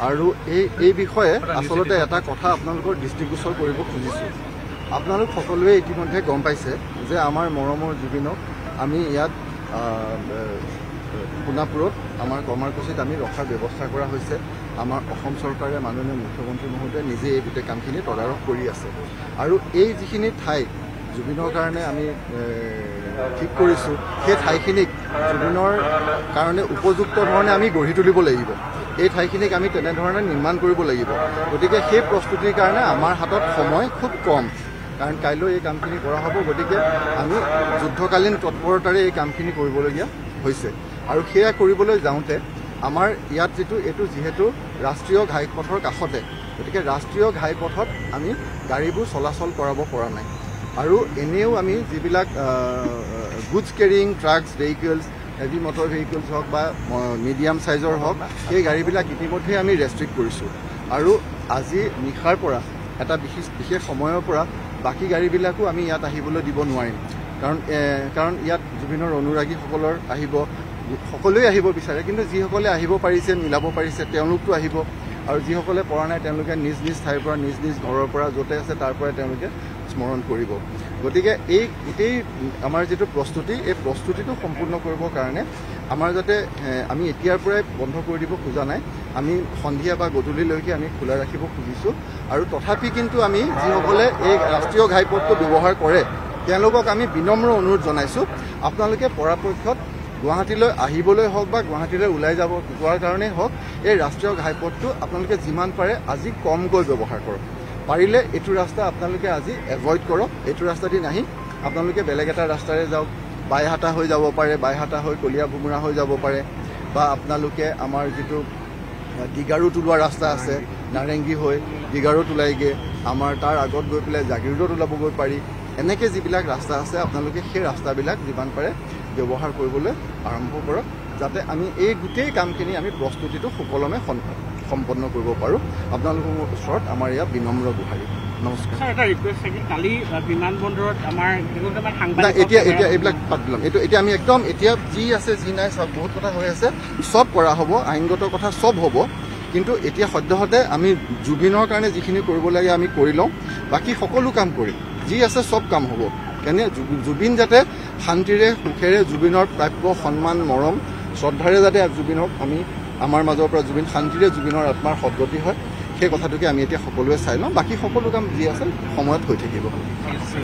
আৰু এই বিষয়ে আসলতে এটা কথা আপোনালোকৰ দৃষ্টিগোচৰ কৰিব খুজিছোঁ। আপোনালোক সকলোৱে ইতিমধ্যে গম পাইছে যে আমাৰ মৰমৰ জুবিনক আমি ইয়াত সোণাপুৰত আমাৰ কৰ্মসূচীত আমি ৰখাৰ ব্যৱস্থা কৰা হৈছে। আমাৰ অসম চৰকাৰে মাননীয় মুখ্যমন্ত্ৰী মহোদয়ে নিজে এই গোটেই কামখিনি তদাৰক কৰি আছে। আৰু এই যিখিনি ঠাই জুবিনৰ কাৰণে আমি ঠিক কৰিছোঁ, সেই ঠাইখিনিক জুবিনৰ কাৰণে উপযুক্ত ধৰণে আমি গঢ়ি তুলিব লাগিব। এই ঠাইখিনিক আমি তেনেধৰণে নিৰ্মাণ কৰিব লাগিব। গতিকে সেই প্ৰস্তুতিৰ কাৰণে আমাৰ হাতত সময় খুব কম, কাৰণ কাইলৈ এই কামখিনি কৰা হ'ব। গতিকে আমি যুদ্ধকালীন তৎপৰতাৰে এই কামখিনি কৰিবলগীয়া হৈছে। আৰু সেয়া কৰিবলৈ যাওঁতে আমাৰ ইয়াত এইটো যিহেতু ৰাষ্ট্ৰীয় ঘাইপথৰ কাষতে, গতিকে ৰাষ্ট্ৰীয় ঘাইপথত আমি গাড়ীবোৰ চলাচল কৰাব পৰা নাই। আৰু এনেও আমি যিবিলাক goods carrying ট্ৰাকছ vehicles, heavy motor vehicles হওক বা মিডিয়াম চাইজৰ হওক, সেই গাড়ীবিলাক ইতিমধ্যে আমি ৰেষ্ট্ৰিক্ট কৰিছোঁ। আৰু আজি নিশাৰ পৰা এটা বিশেষ সময়ৰ পৰা বাকী গাড়ীবিলাকো আমি ইয়াত আহিবলৈ দিব নোৱাৰিম। কাৰণ ইয়াত জুবিনৰ অনুৰাগীসকলৰ সকলোৱে আহিব বিচাৰে, কিন্তু যিসকলে আহিব পাৰিছে, মিলাব পাৰিছে, তেওঁলোকতো আহিব। আৰু যিসকলে পৰা নাই তেওঁলোকে নিজ নিজ ঠাইৰ পৰা নিজ নিজ ঘৰৰ পৰা য'তে আছে তাৰ পৰাই তেওঁলোকে স্মৰণ কৰিব। গতিকে এই গোটেই আমাৰ যিটো প্ৰস্তুতি, এই প্ৰস্তুতিটো সম্পূৰ্ণ কৰিবৰ কাৰণে আমাৰ যাতে আমি এতিয়াৰ পৰাই বন্ধ কৰি দিব খোজা নাই, আমি সন্ধিয়া বা গধূলিলৈকে আমি খোলা ৰাখিব খুজিছোঁ। আৰু তথাপি কিন্তু আমি যিসকলে এই ৰাষ্ট্ৰীয় ঘাইপথটো ব্যৱহাৰ কৰে তেওঁলোকক আমি বিনম্ৰ অনুৰোধ জনাইছোঁ, আপোনালোকে পৰাপক্ষত গুৱাহাটীলৈ আহিবলৈ হওক বা গুৱাহাটীলৈ ওলাই যোৱাৰ কাৰণেই হওক, এই ৰাষ্ট্ৰীয় ঘাইপথটো আপোনালোকে যিমান পাৰে আজি কমকৈ ব্যৱহাৰ কৰক। পাৰিলে এইটো ৰাস্তা আপোনালোকে আজি এভইড কৰক। এইটো ৰাস্তা দি নাহি আপোনালোকে বেলেগ এটা ৰাস্তাৰে যাওক। বাইহাটা হৈ যাব পাৰে, বাইহাটা হৈ কলীয়া ভোমোৰা হৈ যাব পাৰে, বা আপোনালোকে আমাৰ যিটো ডিগাৰুত ওলোৱা ৰাস্তা আছে, নাৰেংগী হৈ ডিগাৰুত ওলাইগৈ, আমাৰ তাৰ আগত গৈ পেলাই জাগিৰোডত ওলাবগৈ পাৰি। এনেকৈ যিবিলাক ৰাস্তা আছে আপোনালোকে সেই ৰাস্তাবিলাক যিমান পাৰে ব্যৱহাৰ কৰিবলৈ আৰম্ভ কৰক, যাতে আমি এই গোটেই কামখিনি আমি প্ৰস্তুতিটো সুকলমে সম্পন্ন কৰিব পাৰোঁ। আপোনালোকৰ ওচৰত আমাৰ ইয়াত বিনম্ৰ গুহাৰি। নমস্কাৰ। এতিয়া এইবিলাক বাদ দিলাম। এতিয়া আমি একদম এতিয়া যি আছে যি নাই চব বহুত কথা হৈ আছে, চব কৰা হ'ব, আইনগত কথা চব হ'ব। কিন্তু এতিয়া সদ্যহতে আমি জুবিনৰ কাৰণে যিখিনি কৰিব লাগে আমি কৰি লওঁ, বাকী সকলো কাম কৰিম। যি আছে চব কাম হ'ব। কেনে জুবিন যাতে শান্তিৰে সুখেৰে জুবিনৰ প্ৰাপ্য সন্মান মৰম শ্ৰদ্ধাৰে যাতে জুবিনক আমাৰ মাজৰ পৰা শান্তিৰে জুবিনৰ আত্মাৰ সদ্গতি হয়, সেই কথাটোকে আমি এতিয়া সকলোৱে চাই লওঁ। বাকী সকলো কাম যি আছে সময়ত হৈ থাকিব।